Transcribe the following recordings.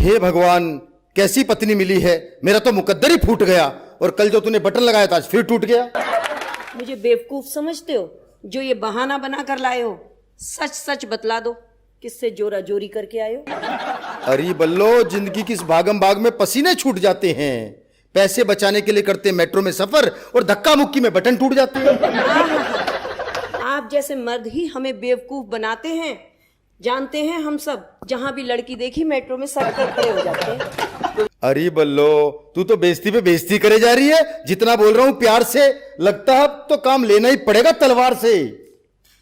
हे भगवान, कैसी पत्नी मिली है। मेरा तो मुकद्दर ही फूट गया, और कल जो तूने बटन लगाया था आज फिर टूट गया। मुझे बेवकूफ समझते हो जो ये बहाना बना कर लाए हो? सच सच बतला दो, किससे जोरा जोरी करके आए हो? अरे बल्लो, जिंदगी की इस भागम भाग में पसीने छूट जाते हैं। पैसे बचाने के लिए करते मेट्रो में सफर, और धक्का मुक्की में बटन टूट जाते हैं। आप जैसे मर्द ही हमें बेवकूफ बनाते हैं। जानते हैं हम सब, जहां भी लड़की देखी मेट्रो में सर पर खड़े हो जाते हैं। अरे बल्लो, तू तो बेइज्जती पे बेइज्जती करे जा रही है। जितना बोल रहा हूं प्यार से, लगता है अब तो काम लेना ही पड़ेगा तलवार से।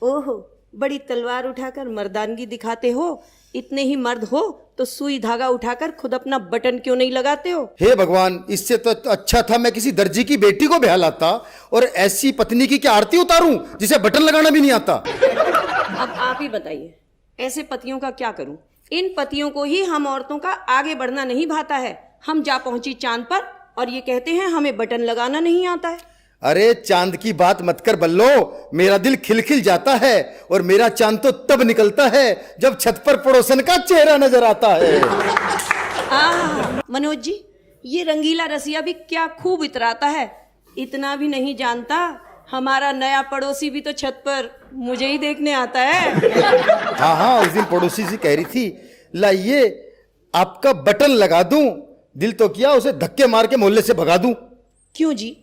ओहो, बड़ी तलवार उठाकर मर्दानगी दिखाते हो। इतने ही मर्द हो तो सुई धागा उठाकर खुद अपना बटन क्यों नहीं लगाते हो? हे भगवान, इससे तो अच्छा था मैं किसी दर्जी की बेटी को ब्याह लाता, और ऐसी पत्नी की क्या आरती उतारूं जिसे बटन लगाना भी नहीं आता। अब आप ही बताइए, ऐसे पतियों का क्या करूं? इन पतियों को ही हम औरतों का आगे बढ़ना नहीं भाता है। हम जा पहुंची चांद पर और ये कहते हैं हमें बटन लगाना नहीं आता है। अरे चांद की बात मत कर बल्लो, मेरा दिल खिलखिल जाता है, और मेरा चांद तो तब निकलता है जब छत पर पड़ोसन का चेहरा नजर आता है। मनोज जी, ये रंगीला रसिया भी क्या खूब इतराता है। इतना भी नहीं जानता, हमारा नया पड़ोसी भी तो छत पर मुझे ही देखने आता है। हाँ हाँ, उस दिन पड़ोसी से कह रही थी, लाइए आपका बटन लगा दूं। दिल तो किया उसे धक्के मार के मोहल्ले से भगा दूं। क्यों जी,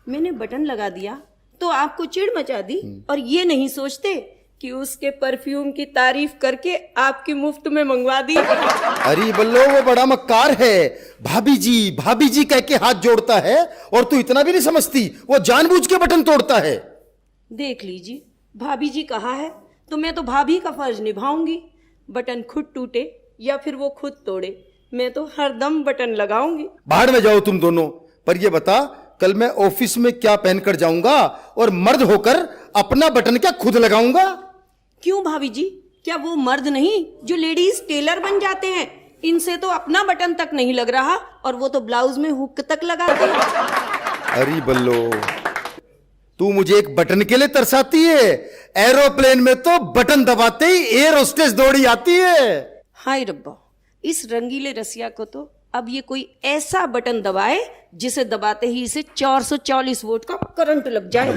मैंने बटन लगा दिया तो आपको चिढ़ मचा दी, और ये नहीं सोचते कि उसके परफ्यूम की तारीफ करके आपकी मुफ्त में मंगवा दी। अरे बल्लो, वो बड़ा मक्कार है। भाभी जी कह के हाथ जोड़ता है, और तू इतना भी नहीं समझती, वो जानबूझ के बटन तोड़ता है। देख लीजिए, भाभी जी कहा है तो मैं तो भाभी का फर्ज निभाऊंगी। बटन खुद टूटे या फिर वो खुद तोड़े, मैं तो हरदम बटन लगाऊंगी। बाहर में जाओ तुम दोनों। पर ये बता, कल मैं ऑफिस में क्या पहनकर जाऊंगा, और मर्द होकर अपना बटन क्या खुद लगाऊंगा? क्यों भाभी जी, क्या वो मर्द नहीं जो लेडीज टेलर बन जाते हैं? इनसे तो अपना बटन तक नहीं लग रहा, और वो तो ब्लाउज में हुक तक लगाते हैं। अरे बल्लो, तू मुझे एक बटन के लिए तरसाती है। एरोप्लेन में तो बटन दबाते ही एयर होस्टेस दौड़ी आती है। हाय रब्बा, इस रंगीले रसिया को तो अब ये कोई ऐसा बटन दबाए जिसे दबाते ही इसे 440 वोल्ट का करंट लग जाए।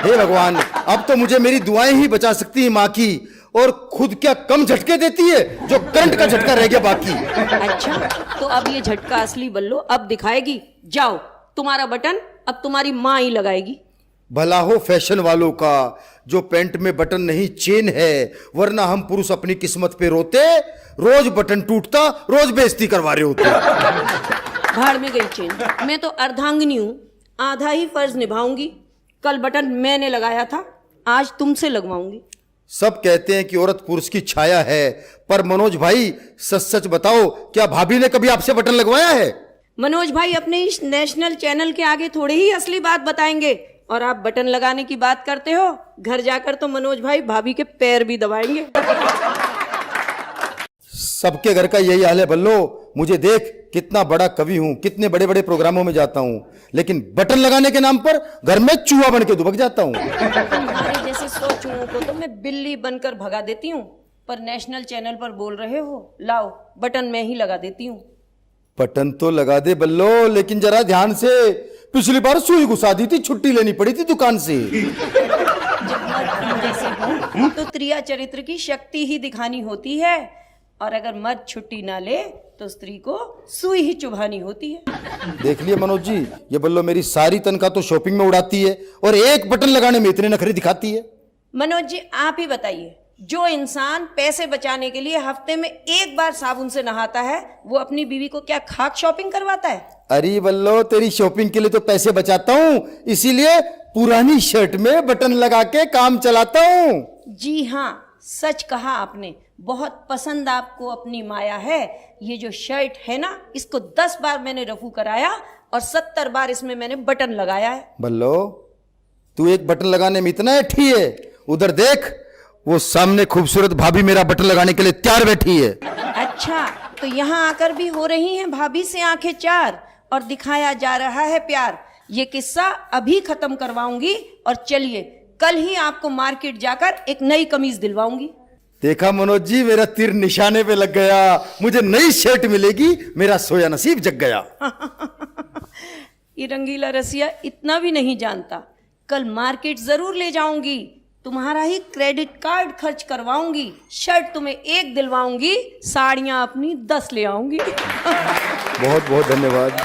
हे भगवान, अब तो मुझे मेरी दुआएं ही बचा सकती है माँ की, और खुद क्या कम झटके देती है जो करंट का झटका रह गया बाकी। अच्छा, तो अब ये झटका असली बल्लो अब दिखाएगी। जाओ, तुम्हारा बटन अब तुम्हारी माँ ही लगाएगी। भला हो फैशन वालों का, जो पैंट में बटन नहीं चेन है, वरना हम पुरुष अपनी किस्मत पे रोते। रोज बटन टूटता, रोज बेइज्जती करवा रहे होते। भाड़ में गई चेन, मैं तो अर्धांगिनी हूँ, आधा ही फर्ज निभाऊंगी। कल बटन मैंने लगाया था, आज तुमसे लगवाऊंगी। सब कहते हैं कि औरत पुरुष की छाया है, पर मनोज भाई सच सच बताओ, क्या भाभी ने कभी आपसे बटन लगवाया है? मनोज भाई अपने इस नेशनल चैनल के आगे थोड़ी ही असली बात बताएंगे, और आप बटन लगाने की बात करते हो। घर जाकर तो मनोज भाई भाभी के पैर भी दबाएंगे। सबके घर का यही हाल है बल्लो। मुझे देख, कितना बड़ा कवि हूं, कितने बड़े बड़े प्रोग्रामों में जाता हूं, लेकिन बटन लगाने के नाम पर घर में चूहा बन के दुबक जाता हूं। तुम्हारे जैसे 100 चूहों को तो मैं बिल्ली बनकर भगा देती हूँ, पर नेशनल चैनल पर बोल रहे हो, लाओ बटन मैं ही लगा देती हूँ। बटन तो लगा दे बल्लो, लेकिन जरा ध्यान से। पिछली बार सुई घुसा दी थी, छुट्टी लेनी पड़ी थी दुकान से। जब मर्द तुम जैसे हो तो त्रिया चरित्र की शक्ति ही दिखानी होती है, और अगर मर्द छुट्टी ना ले तो स्त्री को सुई ही चुभानी होती है। देख लिया मनोज जी, ये बल्लो मेरी सारी तनख्वाह तो शॉपिंग में उड़ाती है, और एक बटन लगाने में इतने नखरे दिखाती है। मनोज जी, आप ही बताइए, जो इंसान पैसे बचाने के लिए हफ्ते में एक बार साबुन से नहाता है, वो अपनी बीवी को क्या खाक शॉपिंग करवाता है? अरे बल्लो, तेरी शॉपिंग के लिए तो पैसे बचाता हूँ, इसीलिए पुरानी शर्ट में बटन लगा के काम चलाता हूँ। जी हाँ, सच कहा आपने। बहुत पसंद आपको अपनी माया है। ये जो शर्ट है ना, इसको 10 बार मैंने रफू कराया, और 70 बार इसमें मैंने बटन लगाया है। बल्लो, तू एक बटन लगाने में इतना अठी है? उधर देख, वो सामने खूबसूरत भाभी मेरा बटन लगाने के लिए तैयार बैठी है। अच्छा, तो यहाँ आकर भी हो रही हैं भाभी से आंखें चार, और दिखाया जा रहा है प्यार। ये किस्सा अभी खत्म करवाऊंगी, और चलिए कल ही आपको मार्केट जाकर एक नई कमीज दिलवाऊंगी। देखा मनोज जी, मेरा तीर निशाने पे लग गया। मुझे नई शर्ट मिलेगी, मेरा सोया नसीब जग गया। ये रंगीला रसिया इतना भी नहीं जानता। कल मार्केट जरूर ले जाऊंगी, तुम्हारा ही क्रेडिट कार्ड खर्च करवाऊंगी, शर्ट तुम्हें 1 दिलवाऊंगी, साड़ियां अपनी 10 ले आऊंगी। बहुत बहुत धन्यवाद।